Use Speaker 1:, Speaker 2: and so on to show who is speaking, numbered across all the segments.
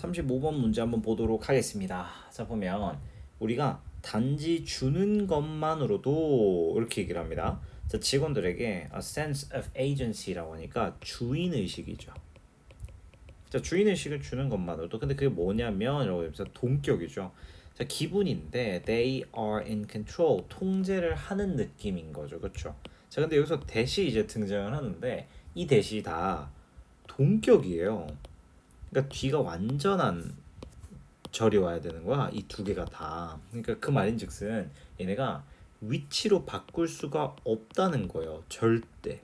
Speaker 1: 35번 문제 한번 보도록 하겠습니다. 자, 보면 우리가 단지 주는 것만으로도 이렇게 얘기를 합니다. 자, 직원들에게 a sense of agency라고 하니까 주인 의식이죠. 자, 주인 의식을 주는 것만으로도, 근데 그게 뭐냐면 이라고 해서 동격이죠. 자, 기분인데 they are in control, 통제를 하는 느낌인 거죠. 그렇죠? 자, 근데 여기서 대시 이제 등장을 하는데 이 대시 다 동격이에요. 그러니까 뒤가 완전한 절이 와야 되는 거야. 이 두 개가 다. 그러니까 그 말인즉슨 얘네가 위치로 바꿀 수가 없다는 거예요. 절대.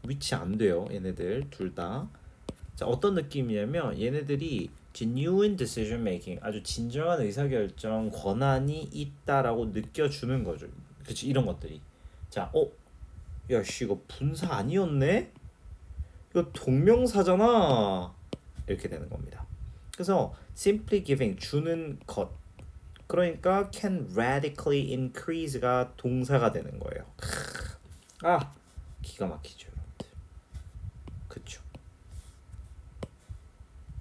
Speaker 1: 위치 안 돼요. 얘네들 둘 다. 자, 어떤 느낌이냐면 얘네들이 genuine decision making, 아주 진정한 의사결정 권한이 있다라고 느껴주는 거죠. 그치, 이런 것들이. 자, 야, 씨, 이거 분사 아니었네? 이거 동명사잖아. 이렇게 되는 겁니다. 그래서 simply giving, 주는 것, 그러니까 can radically increase가 동사가 되는 거예요. 아, 기가 막히죠, 여러분들. 그쵸?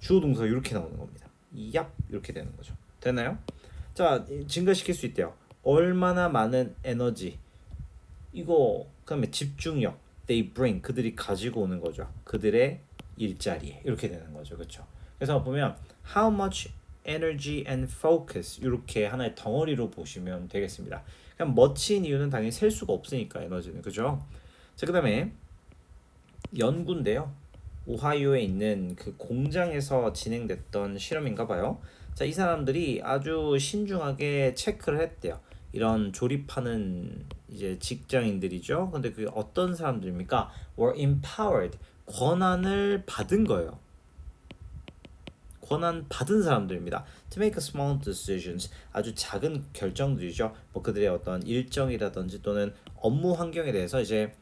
Speaker 1: 주어 동사 이렇게 나오는 겁니다. 얍, 이렇게 되는 거죠. 되나요? 자, 증가시킬 수 있대요. 얼마나 많은 에너지, 이거 그다음에 집중력, they bring, 그들이 가지고 오는 거죠. 그들의 일자리에, 이렇게 되는 거죠. 그렇죠? 그래서 보면 how much energy and focus, 이렇게 하나의 덩어리로 보시면 되겠습니다. 그냥 much인 이유는 당연히 셀 수가 없으니까 에너지는, 그죠? 자, 그다음에 연구인데요. 오하이오에 있는 그 공장에서 진행됐던 실험인가 봐요. 자, 이 사람들이 아주 신중하게 체크를 했대요. 이런 조립하는 이제 직장인들이죠. 근데 그 어떤 사람들입니까? were empowered, 권한을 받은 거예요. 권한 받은 사람들입니다. To make small decisions, 아주 작은 결정들이죠. 뭐 그들의 어떤 일정이라든지 또는 업무 환경에 대해서 이제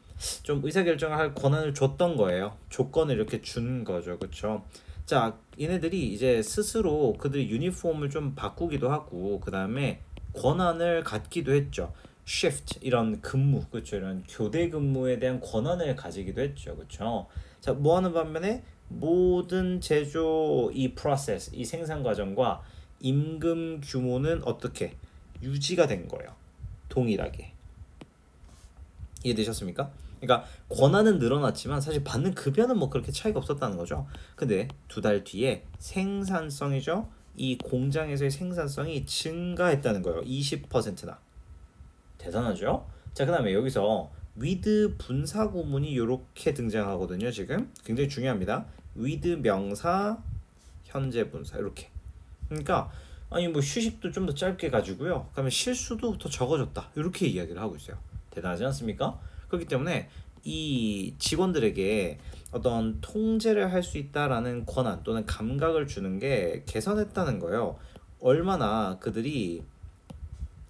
Speaker 1: 좀 의사결정을 할 권한을 줬던 거예요. 조건을 이렇게 준 거죠. 그렇죠? 자, 얘네들이 이제 스스로 그들의 유니폼을 좀 바꾸기도 하고 그 다음에 권한을 갖기도 했죠. shift, 이런 근무, 그렇죠? 이런 교대 근무에 대한 권한을 가지기도 했죠. 그렇죠? 자, 뭐 하는 반면에 모든 제조 이 프로세스, 이 생산 과정과 임금 규모는 어떻게 유지가 된 거예요. 동일하게. 이해되셨습니까? 그러니까 권한은 늘어났지만 사실 받는 급여는 뭐 그렇게 차이가 없었다는 거죠. 근데 두 달 뒤에 생산성이죠. 이 공장에서의 생산성이 증가했다는 거예요. 20%나. 대단하죠? 자, 그다음에 여기서 with 분사 구문이 이렇게 등장하거든요. 지금 굉장히 중요합니다. with 명사, 현재 분사 이렇게. 그러니까 아니 뭐 휴식도 좀 더 짧게 가지고요. 그다음에 실수도 더 적어졌다. 이렇게 이야기를 하고 있어요. 대단하지 않습니까? 그렇기 때문에 이 직원들에게 어떤 통제를 할 수 있다라는 권한 또는 감각을 주는 게 개선했다는 거예요. 얼마나 그들이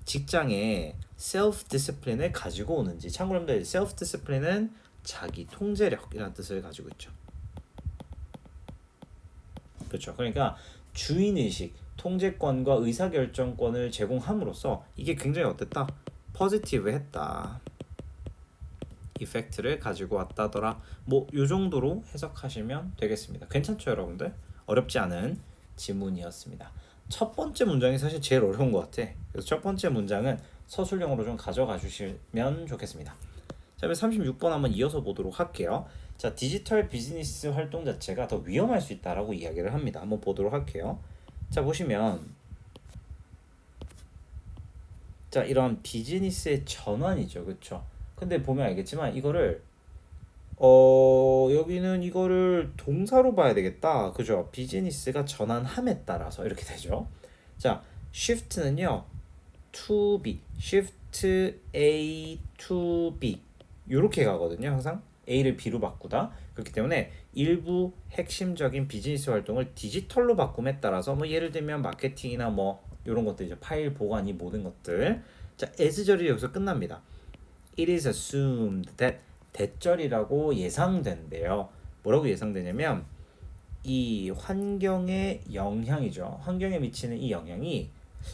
Speaker 1: 직장에 self discipline을 가지고 오는지. 참고로 여러분들 self discipline은 자기 통제력이라는 뜻을 가지고 있죠. 그렇죠. 그러니까 주인의식, 통제권과 의사결정권을 제공함으로써 이게 굉장히 어땠다? 포지티브했다. 이펙트를 가지고 왔다더라. 뭐 요 정도로 해석하시면 되겠습니다. 괜찮죠, 여러분들? 어렵지 않은 지문이었습니다. 첫 번째 문장이 사실 제일 어려운 것 같아. 그래서 첫 번째 문장은 서술형으로 좀 가져가 주시면 좋겠습니다. 자, 36번 한번 이어서 보도록 할게요. 자, 디지털 비즈니스 활동 자체가 더 위험할 수 있다라고 이야기를 합니다. 한번 보도록 할게요. 자, 보시면 자, 이런 비즈니스의 전환이죠. 그렇죠? 근데 보면 알겠지만 이거를 여기는 이거를 동사로 봐야 되겠다. 그죠? 비즈니스가 전환함에 따라서 이렇게 되죠. 자, shift는요. to B, shift A to B 이렇게 가거든요. 항상 A를 B로 바꾸다. 그렇기 때문에 일부 핵심적인 비즈니스 활동을 디지털로 바꿈에 따라서 뭐 예를 들면 마케팅이나 뭐 이런 것들 이제 파일 보관 이 모든 것들. 자, as절이 여기서 끝납니다. It is assumed that 대절이라고 예상된대요. 뭐라고 예상되냐면 이 환경의 영향이죠. 환경에 미치는 이 영향이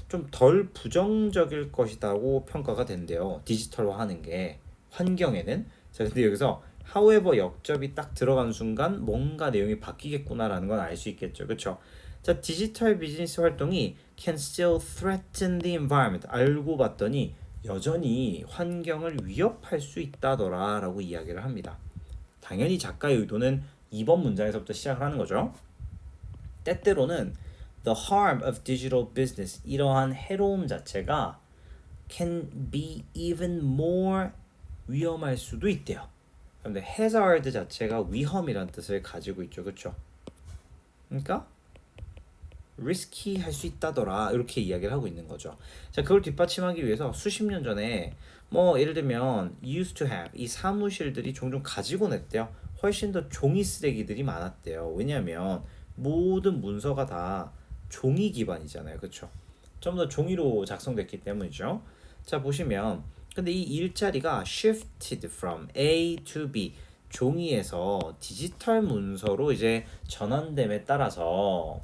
Speaker 1: 좀 덜 부정적일 것이라고 평가가 된대요. 디지털화하는 게 환경에는. 자, 근데 여기서 however 역접이 딱 들어간 순간 뭔가 내용이 바뀌겠구나라는 건 알 수 있겠죠. 그렇죠? 자, 디지털 비즈니스 활동이 can still threaten the environment. 알고 봤더니 여전히 환경을 위협할 수 있다더라라고 이야기를 합니다. 당연히 작가의 의도는 이번 문장에서부터 시작을 하는 거죠. 때때로는 the harm of digital business, 이러한 해로움 자체가 can be even more 위험할 수도 있대요. 그런데 hazard 자체가 위험이라는 뜻을 가지고 있죠. 그렇죠? 그러니까 risky 할 수 있다더라 이렇게 이야기를 하고 있는 거죠. 자, 그걸 뒷받침하기 위해서 수십 년 전에 뭐 예를 들면 used to have 이 사무실들이 종종 가지고 냈대요. 훨씬 더 종이 쓰레기들이 많았대요. 왜냐하면 모든 문서가 다 종이 기반이잖아요. 그렇죠? 좀 더 종이로 작성됐기 때문이죠. 자, 보시면 근데 이 일자리가 shifted from A to B 종이에서 디지털 문서로 이제 전환됨에 따라서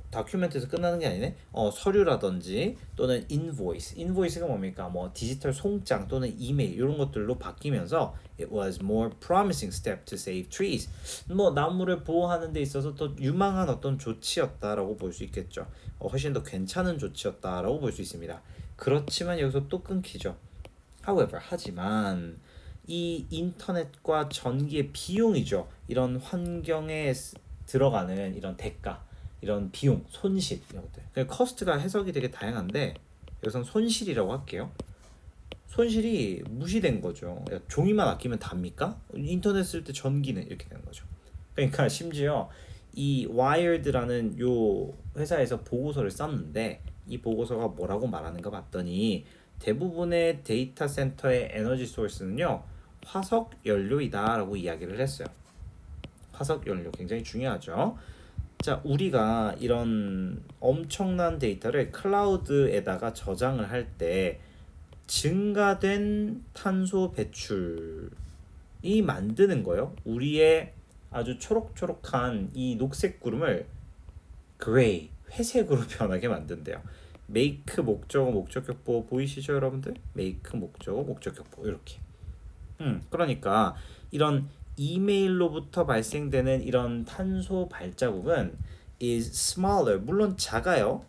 Speaker 1: 다큐멘트에서 끝나는 게 아니네. 서류라든지 또는 인보이스가 뭡니까? 뭐 디지털 송장 또는 이메일 이런 것들로 바뀌면서 it was more promising step to save trees. 뭐 나무를 보호하는 데 있어서 또 유망한 어떤 조치였다라고 볼 수 있겠죠. 훨씬 더 괜찮은 조치였다라고 볼 수 있습니다. 그렇지만 여기서 또 끊기죠. However, 하지만 이 인터넷과 전기의 비용이죠. 이런 환경에 들어가는 이런 대가 이런 비용, 손실 이런 것들. 커스트가 해석이 되게 다양한데 여기선 손실이라고 할게요. 손실이 무시된 거죠. 종이만 아끼면 답니까? 인터넷 쓸 때 전기는 이렇게 되는 거죠. 그러니까 심지어 이 와이어드라는 요 회사에서 보고서를 썼는데 이 보고서가 뭐라고 말하는가 봤더니 대부분의 데이터 센터의 에너지 소스는요 화석 연료이다라고 이야기를 했어요. 화석 연료 굉장히 중요하죠. 자, 우리가 이런 엄청난 데이터를 클라우드에다가 저장을 할 때 증가된 탄소 배출이 만드는 거예요. 우리의 아주 초록초록한 이 녹색 구름을 그레이, 회색으로 변하게 만든대요. make 목적어 목적격보 보이시죠, 여러분들? make 목적어 목적격보 이렇게. 그러니까 이런 이메일로부터 발생되는 이런 탄소 발자국은 is smaller, 물론 작아요.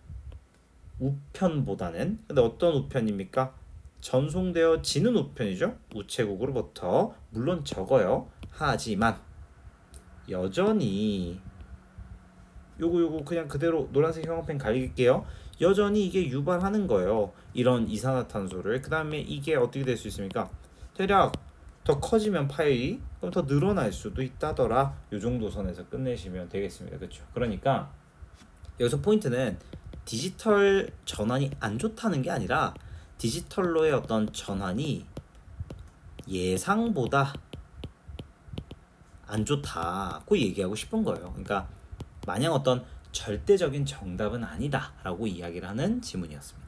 Speaker 1: 우편보다는. 근데 어떤 우편입니까? 전송되어지는 우편이죠. 우체국으로부터. 물론 적어요. 하지만 여전히 요거 그냥 그대로 노란색 형광펜 갈릴게요. 여전히 이게 유발하는 거예요. 이런 이산화탄소를. 그 다음에 이게 어떻게 될 수 있습니까? 대략 더 커지면 파일이 그럼 더 늘어날 수도 있다더라. 요 정도 선에서 끝내시면 되겠습니다. 그렇죠? 그러니까 여기서 포인트는 디지털 전환이 안 좋다는 게 아니라 디지털로의 어떤 전환이 예상보다 안 좋다고 얘기하고 싶은 거예요. 그러니까 마냥 어떤 절대적인 정답은 아니다라고 이야기를 하는 지문이었습니다.